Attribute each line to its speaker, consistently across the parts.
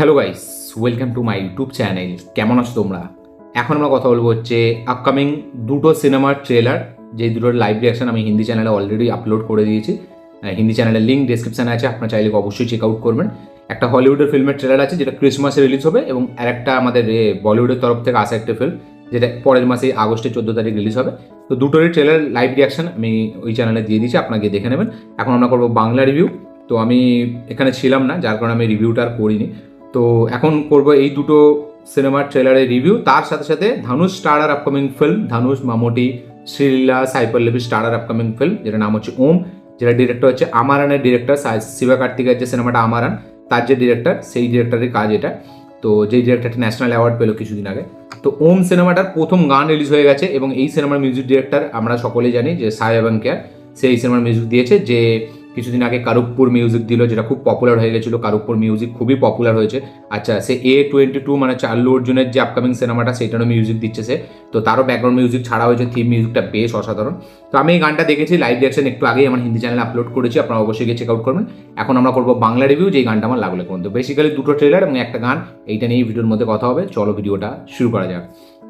Speaker 1: Hello guys, welcome to my YouTube channel. কেমন আছো তোমরা? এখন আমরা কথা বলবো হচ্ছে আপকামিং দুটো সিনেমার ট্রেলার, যে দুটোর লাইভ রিয়াকশন আমি হিন্দি চ্যানেলে অলরেডি আপলোড করে দিয়েছি। হিন্দি চ্যানেলের লিঙ্ক ডিসক্রিপশানে আছে, আপনার চাইলে অবশ্যই চেক আউট করবেন। একটা হলিউডের ফিল্মের ট্রেলার আছে যেটা ক্রিসমাসে রিলিজ হবে, এবং আরেকটা আমাদের বলিউডের তরফ থেকে আসা একটা ফিল্ম যেটা পরের মাসে আগস্টের 14 তারিখ রিলিজ হবে। তো দুটোরই ট্রেলার লাইভ রিয়াকশন আমি ওই চ্যানেলে দিয়ে দিয়েছি, আপনাকে দেখে নেবেন। এখন আমরা করবো বাংলা রিভিউ। তো আমি এখানে ছিলাম না, যার কারণে আমি রিভিউটা আর করিনি। তো এখন করবো এই দুটো সিনেমার ট্রেলারের রিভিউ, তার সাথে সাথে Dhanush starrer upcoming film, Dhanush, Mammootty, Sreeleela, Sai Pallavi starrer upcoming film, যেটার নাম হচ্ছে ওম, যেটা ডিরেক্টর হচ্ছে আমারানের ডিরেক্টর, শিবকার্তিকের যে সিনেমাটা আমারান, তার যে ডিরেক্টর, সেই ডিরেক্টরের কাজ এটা। তো যেই ডিরেক্টরটা ন্যাশনাল অ্যাওয়ার্ড পেলো কিছুদিন আগে। তো ওম সিনেমাটার প্রথম গান রিলিজ হয়ে গেছে, এবং এই সিনেমার মিউজিক ডিরেক্টর আমরা সকলেই জানি যে সাই অ্যাভাঙ্কের, সেই সিনেমার মিউজিক দিয়েছে। যে কিছুদিন আগে কারুকপুর মিউজিক দিল, যেটা খুব পপুলার হয়ে গেছিলো। কারুকপুর মিউজিক খুবই পপুলার হয়েছে। আচ্ছা, সে A22 মানে হচ্ছে আল্লু অর্জুনের যে আপকামিং সিনেমাটা, সেটারও মিউজিক দিচ্ছে সে। তো তারও ব্যাকগ্রাউন্ড মিউজিক ছাড়া হয়েছে, থিম মিউজিকটা বেশ অসাধারণ। তো আমি এই গানটা দেখেছি লাইভ রিয়াকশন একটু আগেই আমার হিন্দি চ্যানেলে আপলোড করেছি, আপনারা অবশ্যই গিয়ে চেক আউট করবেন। এখন আমরা করবো বাংলা রিভিউ, যে গানটা আমার লাগলো। কিন্তু বেসিক্যালি দুটো ট্রেলার এবং একটা গান, এইটা নিয়ে ভিডিওর মধ্যে কথা হবে। চলো ভিডিওটা শুরু করা যাক।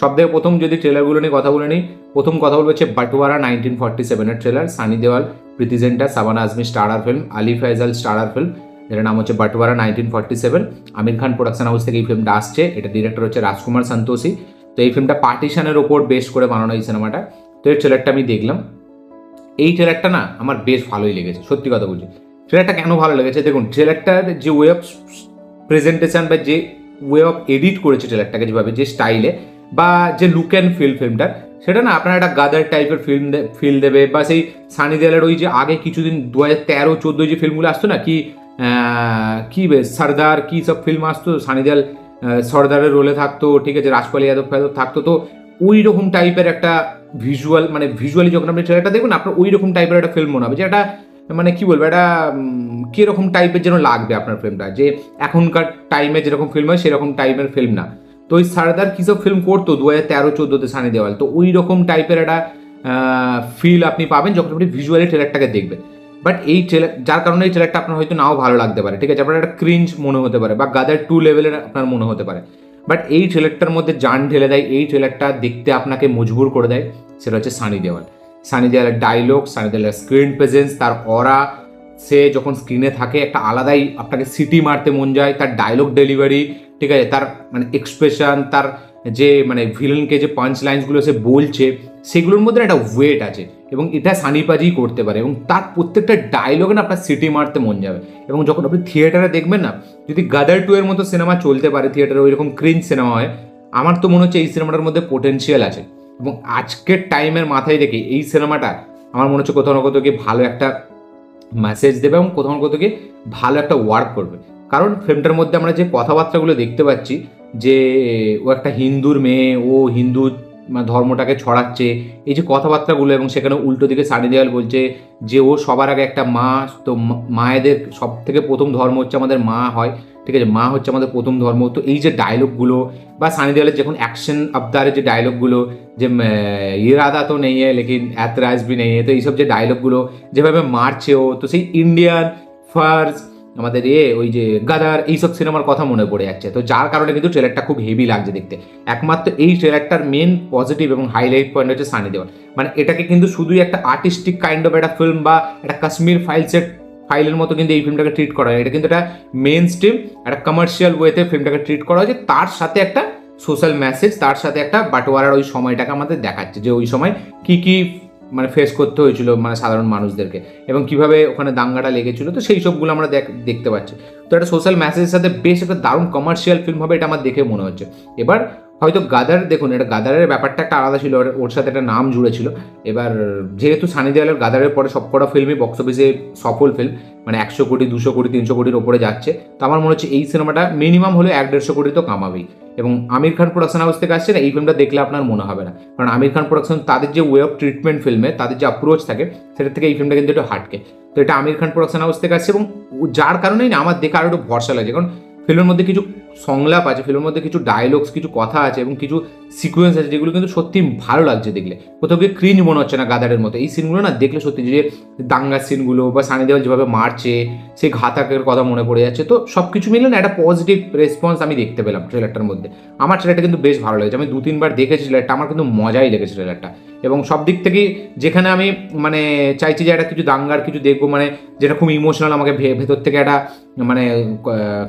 Speaker 1: সব থেকে প্রথম যদি ট্রেলারগুলো নিয়ে কথা বলে নিই, প্রথম কথা বলবো হচ্ছে বাটোয়ারা 1947-এর ট্রেলার। সানি দেওয়াল, প্রীতি জিন্টা, সাবানা আজমি স্টারার ফিল্ম, আলি ফাইজাল স্টারার ফিল্ম, যেটার নাম হচ্ছে বাটোয়ারা 1947। আমির খান প্রোডাকশন হাউস থেকে এই ফিল্মটা আসছে। এটা ডিরেক্টর হচ্ছে রাজকুমার সন্তোষী। তো এই ফিল্মটা পার্টিশনের ওপর বেস করে বানানো এই সিনেমাটা। তো এই ট্রেলারটা আমি দেখলাম। এই ট্রেলারটা না আমার বেশ ভালোই লেগেছে, সত্যি কথা বলছি। ট্রেলারটা কেন ভালো লেগেছে দেখুন, ট্রেলারটার যে ওয়ে অফ প্রেজেন্টেশন বা যে ওয়ে অফ এডিট করেছে ট্রেলারটাকে, যেভাবে যে স্টাইলে বা যে লুক অ্যান্ড ফিল্মটার, সেটা না আপনার একটা গাদার টাইপের ফিল দেবে। বা সেই সানি দেওয়ালের ওই যে আগে কিছুদিন 2013-14 যে ফিল্মগুলো আসতো না, কি বেশ সর্দার, কি সব ফিল্ম আসতো, সানি দেওয়াল সর্দারের রোলে থাকতো, ঠিক আছে, রাজপাল যাদব থাকতো। তো ওই রকম টাইপের একটা ভিজুয়াল, মানে ভিজুয়ালি যখন আপনি ট্রেলারটা দেখবেন, আপনার ওই রকম টাইপের একটা ফিল্ম মনে হবে, যে একটা মানে কি বলবো, একটা কীরকম টাইপের যেন লাগবে আপনার ফিল্মটা, যে এখনকার টাইমে যেরকম ফিল্ম হয় সেরকম টাইপের ফিল্ম না। তো ওই সর্দার কিসব ফিল্ম করতো 2013-14-তে সানি দেওয়াল, তো ওই রকম টাইপের একটা ফিল আপনি পাবেন যখন আপনি ভিজুয়ালি ট্রেলারটাকে দেখবেন। বাট এই ট্রেলার, যার কারণে এই ট্রেলারটা আপনার হয়তো নাও ভালো লাগতে পারে, ঠিক আছে, আপনার একটা ক্রিঞ্জ মনে হতে পারে, বা গাদার 2 লেভেলের আপনার মনে হতে পারে। বাট এই ট্রেলারটার মধ্যে জান ঢেলে দেয়, এই ট্রেলারটা দেখতে আপনাকে মজবুর করে দেয়, সেটা হচ্ছে সানি দেওয়াল। সানি দেওয়ালের ডায়লগ, সানি দেওয়ালের স্ক্রিন প্রেজেন্স, তার অরা, সে যখন স্ক্রিনে থাকে একটা আলাদাই আপনাকে সিটি মারতে মন যায়। তার ডায়লগ ডেলিভারি, ঠিক আছে, তার মানে এক্সপ্রেশন, তার যে মানে ভিলেনকে যে পাঞ্চ লাইন্সগুলো সে বলছে, সেগুলোর মধ্যে একটা ওয়েট আছে, এবং এটা সানিপাজি করতে পারে। এবং তার প্রত্যেকটা ডায়লগে না আপনার সিটি মারতে মন যাবে। এবং যখন আপনি থিয়েটারে দেখবেন না, যদি গাদার 2 এর মতো সিনেমা চলতে পারে থিয়েটারে, ওই রকম ক্রিঞ্জ সিনেমা হয়, আমার তো মনে হচ্ছে এই সিনেমাটার মধ্যে পোটেনশিয়াল আছে। এবং আজকের টাইমের মাথায় রেখে এই সিনেমাটা আমার মনে হচ্ছে কোথাও না কোথাও গিয়ে ভালো একটা মেসেজ দেবে, এবং কোথাও না কোথাও গিয়ে ভালো একটা ওয়ার্ক করবে। কারণ ফিল্মটার মধ্যে আমরা যে কথাবার্তাগুলো দেখতে পাচ্ছি, যে ও একটা হিন্দুর মেয়ে, ও হিন্দু ধর্মটাকে ছড়াচ্ছে, এই যে কথাবার্তাগুলো, এবং সেখানে উল্টো দিকে সানি দেওয়াল বলছে যে ও সবার আগে একটা মা। তো মায়েদের সব থেকে প্রথম ধর্ম হচ্ছে আমাদের মা হয়, ঠিক আছে, মা হচ্ছে আমাদের প্রথম ধর্ম। তো এই যে ডায়লগগুলো, বা সানি দেওয়ালের যখন অ্যাকশন আবদারের যে ডায়লগগুলো, যে ইরাদা তো নেই লেকিন এতরাজ ভি নেই, তো এইসব যে ডায়লগগুলো যেভাবে মারছে ও, তো সেই ইন্ডিয়ান ফার্স, আমাদের ওই যে গাদার, এইসব সিনেমার কথা মনে পড়ে যাচ্ছে। তো যার কারণে কিন্তু ট্রেলারটা খুব হেভি লাগছে দেখতে। একমাত্র এই ট্রেলারটার মেন পজিটিভ এবং হাইলাইট পয়েন্ট হচ্ছে সানি দেওয়াল। মানে এটাকে কিন্তু শুধুই একটা আর্টিস্টিক কাইন্ড অফ একটা ফিল্ম, বা একটা কাশ্মীর ফাইলের মতো কিন্তু এই ফিল্মটাকে ট্রিট করা হয়। এটা কিন্তু একটা মেন স্ট্রিম, একটা কমার্শিয়াল ওয়েতে ফিল্মটাকে ট্রিট করা হয়েছে। তার সাথে একটা সোশ্যাল মেসেজ, তার সাথে একটা বাটোয়ারার ওই সময়টাকে আমাদের দেখাচ্ছে, যে ওই সময় কি কি মানে ফেস করতে হয়েছিল মানে সাধারণ মানুষদেরকে, এবং কিভাবে ওখানে দাঙ্গাটা লেগেছিল। তো সেই সবগুলো আমরা দেখতে পাচ্ছি। তো একটা সোশ্যাল মেসেজের সাথে বেশ একটা দারুণ কমার্শিয়াল ফিল্ম হবে, এটা আমার দেখে মনে হচ্ছে। এবার হয়তো গাদার, দেখুন এটা গাদারের ব্যাপারটা একটা আলাদা ছিল, ওর সাথে একটা নাম জুড়েছিল। এবার যেহেতু সানি দেওয়ালের গাদারের পরে সবকটা ফিল্মই বক্স অফিসে সফল ফিল্ম, মানে 100 কোটি, 200 কোটি, 300 কোটির ওপরে যাচ্ছে। তো আমার মনে হচ্ছে এই সিনেমাটা মিনিমাম হলে 100-150 কোটি তো কামাবেই। এবং আমির খান প্রোডাকশন হাউস থেকে আসছে না, এই ফিল্মটা দেখলে আপনার মনে হবে না। কারণ আমির খান প্রোডাকশন, তাদের যে ওয়ে অফ ট্রিটমেন্ট ফিল্মে, তাদের যে অ্যাপ্রোচ থাকে, সেটার থেকে এই ফিল্মটা কিন্তু একটু হাটকে। তো এটা আমির খান প্রোডাকশন হাউস থেকে আসছে, এবং যার কারণেই না আমার দেখে আরও একটু ভরসা লাগে। কারণ ফিল্মের মধ্যে কিছু সংলাপ আছে, ফিল্মের মধ্যে কিছু ডায়লগস, কিছু কথা আছে এবং কিছু সিকোয়েন্স আছে যেগুলো কিন্তু সত্যি ভালো লাগছে দেখলে। কোথাও গিয়ে ক্রিঞ্জ মনে হচ্ছে না গাদারের মতো। এই সিনগুলো না দেখলে সত্যি, যে দাঙ্গার সিনগুলো বা সানি দেওয়াল যেভাবে মারছে, সেই ঘাতকের কথা মনে পড়ে যাচ্ছে। তো সব কিছু মিলে না একটা পজিটিভ রেসপন্স আমি দেখতে পেলাম ট্রেলারটার মধ্যে। আমার ট্রেলারটা কিন্তু বেশ ভালো লেগেছে, আমি 2-3 বার দেখেছি ট্রেলারটা, আমার কিন্তু মজাই লেগেছে ট্রেলারটা। এবং সব দিক থেকেই যেখানে আমি মানে চাইছি যে একটা কিছু দাঙ্গার কিছু দেখবো, মানে যেটা খুব ইমোশনাল, আমাকে ভেতর থেকে একটা মানে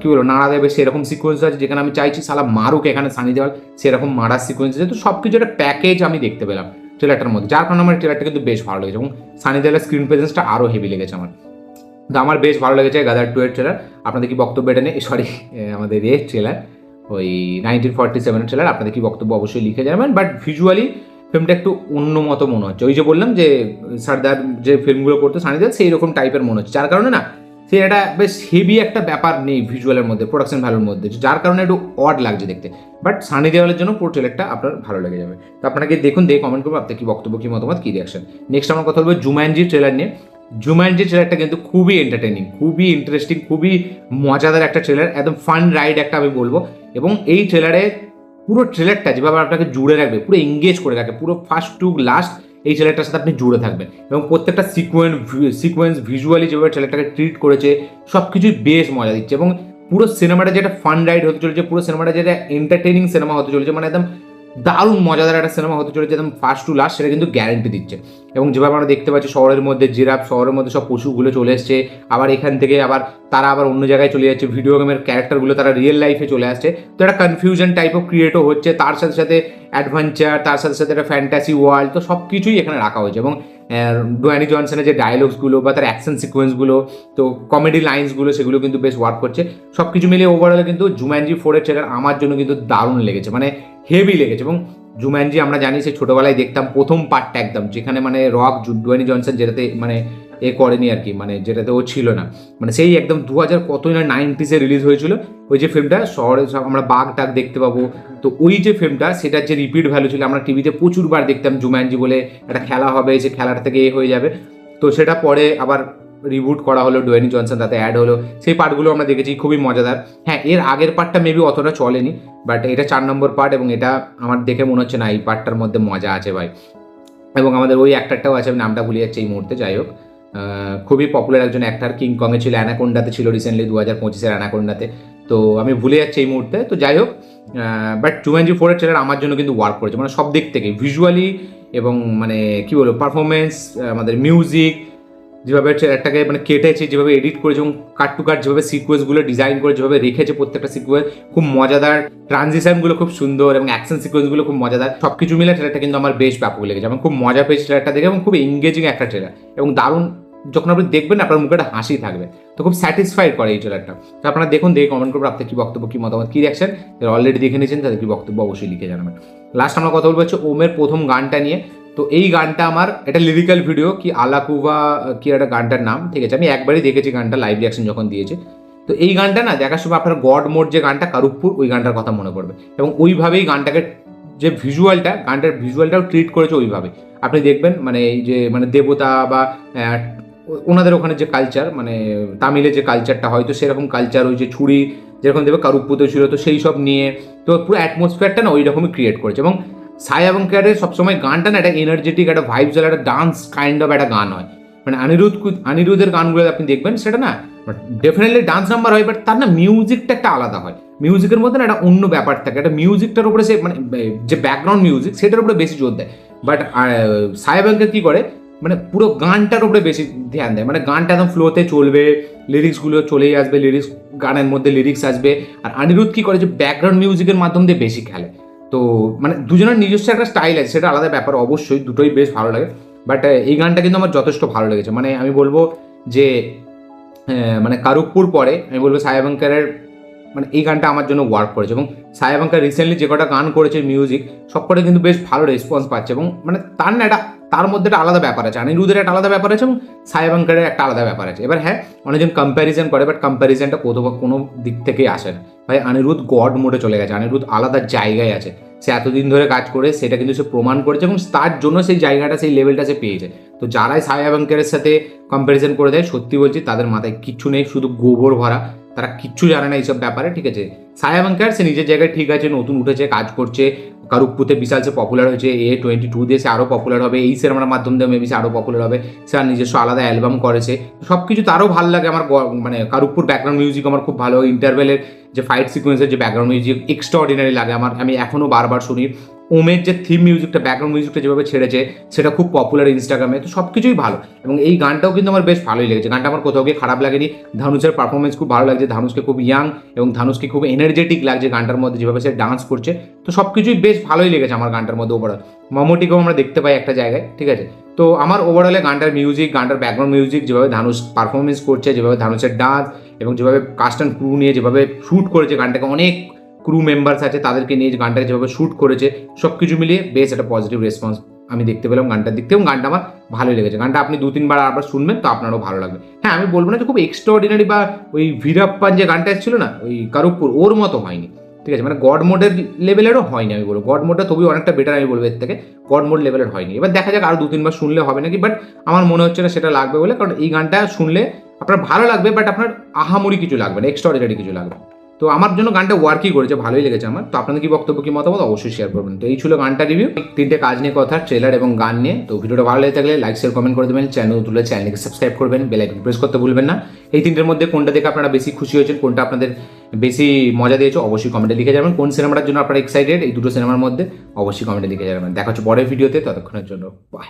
Speaker 1: কী বলবো নাড়া দেবে সেরকম সিকোয়েন্স আছে, যেখানে আমি চাইছি সালা মারুক এখানে সানি দেওয়াল, সেরকম মারার সিকোয়েন্স আছে। তো সব কিছু একটা প্যাকেজ আমি দেখতে পেলাম ট্রেলারটার মধ্যে, যার কারণে আমার ট্রেলারটা কিন্তু বেশ ভালো লেগেছে এবং সানি দেওয়ালের স্ক্রিন প্রেজেন্সটা আরও হেভি লেগেছে আমার। তো আমার বেশ ভালো লেগেছে গাদার 2 এর ট্রেলার। আপনাদের কি বক্তব্য এটা নেই, সরি আমাদের ট্রেলার ওই 1947 ট্রেলার, আপনাদের কি বক্তব্য অবশ্যই লিখে যাবেন। বাট ভিজুয়ালি ফিল্মটা একটু অন্য মতো মনে হচ্ছে, ওই যে বললাম যে সর্দার যে ফিল্মগুলো করতো সানি দেওয়াল সেই রকম টাইপের মনে হচ্ছে, যার কারণে না সে একটা বেশ হেভি একটা ব্যাপার নেই ভিজুয়ালের মধ্যে, প্রোডাকশন ভ্যালুর মধ্যে, যার কারণে একটু অড লাগছে দেখতে। বাট সানি দেওয়ালের জন্য পুরো ট্রেলারটা আপনার ভালো লেগে যাবে। তো আপনাকে দেখুন, দিয়ে কমেন্ট করবো আপনার কি বক্তব্য, কি মতামত, কি রিয়াকশন। নেক্সট আমার কথা বলবো জুম্যানজি ট্রেলার নিয়ে। জুম্যানজি ট্রেলারটা কিন্তু খুবই এন্টারটেনিং, খুবই ইন্টারেস্টিং, খুবই মজাদার একটা ট্রেলার, একদম ফান রাইড একটা আমি বলবো। এবং এই ট্রেলারে পুরো ট্রেলারটা যেভাবে আপনাকে জুড়ে রাখবে, পুরো এঙ্গেজ করে রাখবে, পুরো ফার্স্ট টু লাস্ট এই ট্রেলারটার সাথে আপনি জুড়ে থাকবেন। এবং প্রত্যেকটা সিকোয়েন্স ভিজুয়ালি যেভাবে ট্রেলারটাকে ট্রিট করেছে সব কিছুই বেশ মজা দিচ্ছে। এবং পুরো সিনেমাটা যেটা ফান রাইড হতে চলেছে, পুরো সিনেমাটা যেটা এন্টারটেনিং সিনেমা হতে চলেছে, মানে একদম দারুণ মজাদার একটা সিনেমা হতে চলেছে একদম ফার্স্ট টু লাস্ট, সেটা কিন্তু গ্যারেন্টি দিচ্ছে। এবং যেভাবে আমরা দেখতে পাচ্ছি শহরের মধ্যে জিরাফ, শহরের মধ্যে সব পশুগুলো চলে এসছে, আবার এখান থেকে আবার তারা আবার অন্য জায়গায় চলে যাচ্ছে, ভিডিও গেমের ক্যারেক্টারগুলো তারা রিয়েল লাইফে চলে আসছে। তো একটা কনফিউশন টাইপ অফ ক্রিয়েটও হচ্ছে, তার সাথে সাথে অ্যাডভেঞ্চার, তার সাথে সাথে একটা ফ্যান্টাসি ওয়ার্ল্ড, তো সব কিছুই এখানে রাখা হয়েছে। এবং ডোয়ানি জনসনের যে ডায়লগসগুলো বা তার অ্যাকশন সিকোয়েন্সগুলো, তো কমেডি লাইন্সগুলো, সেগুলো কিন্তু বেশ ওয়ার্ক করছে। সব কিছু মিলিয়ে ওভারঅল কিন্তু জুম্যানজি 4 এর ট্রেলার আমার জন্য কিন্তু দারুণ লেগেছে, মানে হেভি লেগেছে। এবং জুম্যানজি আমরা জানি সে ছোটোবেলায় দেখতাম প্রথম পার্টটা একদম, যেখানে মানে রক ডোয়ানি জনসন যেটাতে মানে করেনি আর কি, মানে যেটাতে ও ছিল না, মানে সেই একদম 2000 কতই না 90s রিলিজ হয়েছিল ওই যে ফিল্মটা, শহরে সব আমরা বাঘ টাক দেখতে পাবো। তো ওই যে ফিল্মটা, সেটার যে রিপিট ভ্যালু ছিল, আমরা টিভিতে প্রচুরবার দেখতাম জুম্যানজি বলে একটা খেলা হবে, যে খেলাটা থেকে হয়ে যাবে। তো সেটা পরে আবার রিবুট করা হলো, ডোয়েনি জনসন তাতে অ্যাড হলো, সেই পার্টগুলো আমরা দেখেছি, খুবই মজাদার। হ্যাঁ, এর আগের পার্টটা মেবি অতটা চলেনি, বাট এটা 4 নম্বর পার্ট এবং এটা আমার দেখে মনে হচ্ছে না এই পার্টটার মধ্যে মজা আছে ভাই। এবং আমাদের ওই অ্যাক্টারটাও আছে, আমি নামটা ভুলে যাচ্ছি এই মুহূর্তে, যাই হোক খুবই পপুলার একজন অ্যাক্টার, কিংকংয়ে ছিল, অ্যানাকোন্ডাতে ছিল রিসেন্টলি 2025 অ্যানাকোন্ডাতে, তো আমি ভুলে যাচ্ছি এই মুহূর্তে। তো যাই হোক, বাট জুম্যানজি 4 এর ট্রেলার আমার জন্য কিন্তু ওয়ার্ক করেছে, মানে সব দিক থেকে ভিজুয়ালি এবং মানে কী বলবো পারফরমেন্স, আমাদের মিউজিক, যেভাবে ট্রেলারটাকে মানে কেটেছে, যেভাবে এডিট করেছে এবং কাট টু কাট যেভাবে সিকোয়েন্সগুলো ডিজাইন করে যেভাবে রেখেছে, প্রত্যেকটা সিকোয়েন্স খুব মজাদার, ট্রানজিশনগুলো খুব সুন্দর এবং অ্যাকশন সিকোয়েন্সগুলো খুব মজাদার, সব কিছু মিলে ট্রেলারটা কিন্তু আমার বেশ ব্যাপক লেগেছে। আমি খুব মজা পেয়েছি ট্রেলারটা দেখে এবং খুব এঙ্গেজিং একটা ট্রেলার এবং দারুণ, যখন আপনি দেখবেন আপনার মুখে একটা হাসি থাকবে, তো খুব স্যাটিসফাইড করে এই ট্রেলারটা। তো আপনারা দেখুন, দেখে কমেন্ট করবো আপনার কী বক্তব্য, কী মতামত, কী রিয়াকশন। যারা অলরেডি দেখে নিয়েছেন তাদের কী বক্তব্য অবশ্যই লিখে জানাবেন। লাস্ট আমরা কথা বলবো হচ্ছে ওমের প্রথম গানটা নিয়ে। তো এই গানটা আমার এটা লিরিক্যাল ভিডিও, কি আলাকুভা কি একটা গানটার নাম, ঠিক আছে, আমি একবারই দেখেছি গানটা, লাইভ রিয়াকশন যখন দিয়েছে। তো এই গানটা না দেখার সময় আপনার গড মোড যে গানটা কারুকপুর, ওই গানটার কথা মনে পড়বে। এবং ওইভাবেই গানটাকে যে ভিজুয়ালটা, গানটার ভিজুয়ালটাও ট্রিট করেছে ওইভাবে, আপনি দেখবেন মানে এই যে মানে দেবতা বা ওনাদের ওখানে যে কালচার, মানে তামিলের যে কালচারটা হয়তো সেরকম কালচার, ওই যে ছুরি যেরকম দেবে কারুকপুতে ছিল, তো সেই সব নিয়ে তো পুরো অ্যাটমসফিয়ারটা না ওই রকমই ক্রিয়েট করেছে। এবং সাই এবং ক্যারের সবসময় গানটা না একটা এনার্জেটিক, একটা ভাইবস, একটা ডান্স কাইন্ড অফ একটা গান হয়, মানে অনিরুদ্ধের গানগুলো আপনি দেখবেন সেটা না ডেফিনেটলি ডান্স নাম্বার হয়, বাট তার না মিউজিকটা একটা আলাদা হয়, মিউজিকের মধ্যে না একটা অন্য ব্যাপার থাকে, একটা মিউজিকটার উপরে সে মানে যে ব্যাকগ্রাউন্ড মিউজিক সেটার উপরে বেশি জোর দেয়। বাট সাই ব্যাংকের কী করে, মানে পুরো গানটার উপরে বেশি ধ্যান দেয়, মানে গানটা একদম ফ্লোতে চলবে, লিরিক্সগুলো চলেই আসবে, লিরিক্স গানের মধ্যে লিরিক্স আসবে। আর অনিরুদ্ধ কী করে, যে ব্যাকগ্রাউন্ড মিউজিকের মাধ্যম দিয়ে বেশি খেলে। তো মানে দুজনের নিজস্ব একটা স্টাইল আছে, সেটা আলাদা ব্যাপার, অবশ্যই দুটোই বেশ ভালো লাগে। বাট এই গানটা কিন্তু আমার যথেষ্ট ভালো লেগেছে, মানে আমি বলবো যে মানে কারুকপুর পরে আমি বলবো সায়াবাঙ্কারের মানে এই গানটা আমার জন্য ওয়ার্ক করেছে। এবং সায়াবাঙ্কার রিসেন্টলি যে কটা গান করেছে মিউজিক, সব কটা কিন্তু বেশ ভালো রেসপন্স পাচ্ছে। এবং মানে তার না একটা তার মধ্যে একটা আলাদা ব্যাপার আছে, অনিরুদ্ধের একটা আলাদা ব্যাপার আছে এবং সায়াবাঙ্কারের একটা আলাদা ব্যাপার আছে। এবার হ্যাঁ, অনেকজন কম্প্যারিজন করে, বাট কম্প্যারিজনটা কোনো দিক থেকেই আসে না ভাই। অনিরুদ্ধ গড মোডে চলে গেছে, অনিরুদ্ধ আলাদা জায়গায় আছে, সে এতদিন ধরে কাজ করে সেটা কিন্তু সে প্রমাণ করেছে এবং তার জন্য সেই জায়গাটা, সেই লেভেলটা সে পেয়েছে। তো যারাই সায়াবাঙ্কারের সাথে কম্প্যারিজন করে দেয়, সত্যি বলছি তাদের মাথায় কিচ্ছু নেই, শুধু গোবর ভরা, তারা কিচ্ছু জানে না এইসব ব্যাপারে, ঠিক আছে। সায়া বাঙ্কার সে নিজের জায়গায় ঠিক আছে, নতুন উঠেছে, কাজ করছে, কারুকপুতে বিশাল সে পপুলার হয়েছে, A22 দিয়ে সে আরও পপুলার হবে, এই সিনেমার মাধ্যম দিয়ে মেবি সে আরও পপুলার হবে, সে আর নিজস্ব আলাদা অ্যালবাম করেছে, সব কিছু তারও ভালো লাগে আমার। মানে কারুকপুর ব্যাকগ্রাউন্ড মিউজিক আমার খুব ভালো, ইন্টারভেলের যে ফাইট সিকোয়েন্সের যে ব্যাকগ্রাউন্ড মিউজিক এক্সট্রা অর্ডিনারি লাগে আমার, আমি এখনও বারবার শুনি। ওমের যে থিম মিউজিকটা, ব্যাকগ্রাউন্ড মিউজিকটা যেভাবে ছেড়েছে সেটা খুব পপুলার ইনস্টাগ্রামে, তো সব কিছুই ভালো। এবং এই গানটাও কিন্তু আমার বেশ ভালোই লেগেছে, গানটা আমার কোথাও গিয়ে খারাপ লাগেনি। ধানুষের পারফরমেন্স খুব ভালো লাগছে, ধানুষকে খুব ইয়াং এবং ধানুষকে খুব এনার্জেটিক লাগছে গানটার মধ্যে, যেভাবে সে ডান্স করছে, তো সব কিছুই বেশ ভালোই লেগেছে আমার গানটার মধ্যে। ওভারঅল মমটিকেও আমরা দেখতে পাই একটা জায়গায়, ঠিক আছে। তো আমার ওভারঅলে গানটার মিউজিক, গানটার ব্যাকগ্রাউন্ড মিউজিক, যেভাবে ধানুষ পারফরমেন্স করছে, যেভাবে ধানুষের ডান্স এবং যেভাবে কাস্ট অ্যান্ড ক্রু নিয়ে যেভাবে শ্যুট করেছে গানটাকে, অনেক ক্রু মেম্বার্স আছে তাদেরকে নিয়ে গানটাকে যেভাবে শ্যুট করেছে, সব কিছু মিলিয়ে বেশ একটা পজিটিভ রেসপন্স আমি দেখতে পেলাম গানটার দিক থেকে, এবং গানটা আমার ভালোই লেগেছে। গানটা আপনি 2-3 বার আবার শুনবেন তো আপনারও ভালো লাগবে। হ্যাঁ, আমি বলবো না যে খুব এক্সট্রা অর্ডিনারি বা ওই ভীরাপ্পান যে গানটা এসেছিল না ওই কারুকপুর, ওর মতো হয়নি, ঠিক আছে। মানে গড মোডের লেভেলেরও হয়নি, আমি বলবো গড মোডটা তবেই অনেকটা বেটার, আমি বলবো এর থেকে গড মোড লেভেলের হয়নি। এবার দেখা যাক আরও 2-3 বার শুনলে হবে নাকি, বাট আমার মনে হচ্ছে না সেটা লাগবে বলে, কারণ এই গানটা শুনলে আপনার ভালো লাগবে, বাট আপনার আহামরি কিছু লাগবে না, এক্সট্রা অর্ডিনারি কিছু লাগবে। তো আমার জন্য গানটা ওয়ার্কই করেছে, ভালোই লেগেছে আমার। তো আপনাদের কি বক্তব্য, কি মতামত অবশ্যই শেয়ার করবেন। তো এই ছিল গানটা রিভিউ, 3টে কাজ নিয়ে কথা, ট্রেলার এবং গান নিয়ে। তো ভিডিওটা ভালো লেগে থাকলে লাইক শেয়ার কমেন্ট করে দেবেন, চ্যানেলকে সাবস্ক্রাইব করবেন, বেল আইকন প্রেস করতে ভুলবেন না। এই 3টের মধ্যে কোনটা দেখে আপনারা বেশি খুশি হয়েছেন, কোনটা আপনাদের বেশি মজা দিয়েছে অবশ্যই কমেন্টে লিখে যাবেন। কোন সিনেমাটার জন্য আপনারা এক্সাইটেড এই দুটো সিনেমার মধ্যে অবশ্যই কমেন্টে লিখে যাবেন। দেখা হচ্ছে পরের ভিডিওতে, ততক্ষণের জন্য বাই।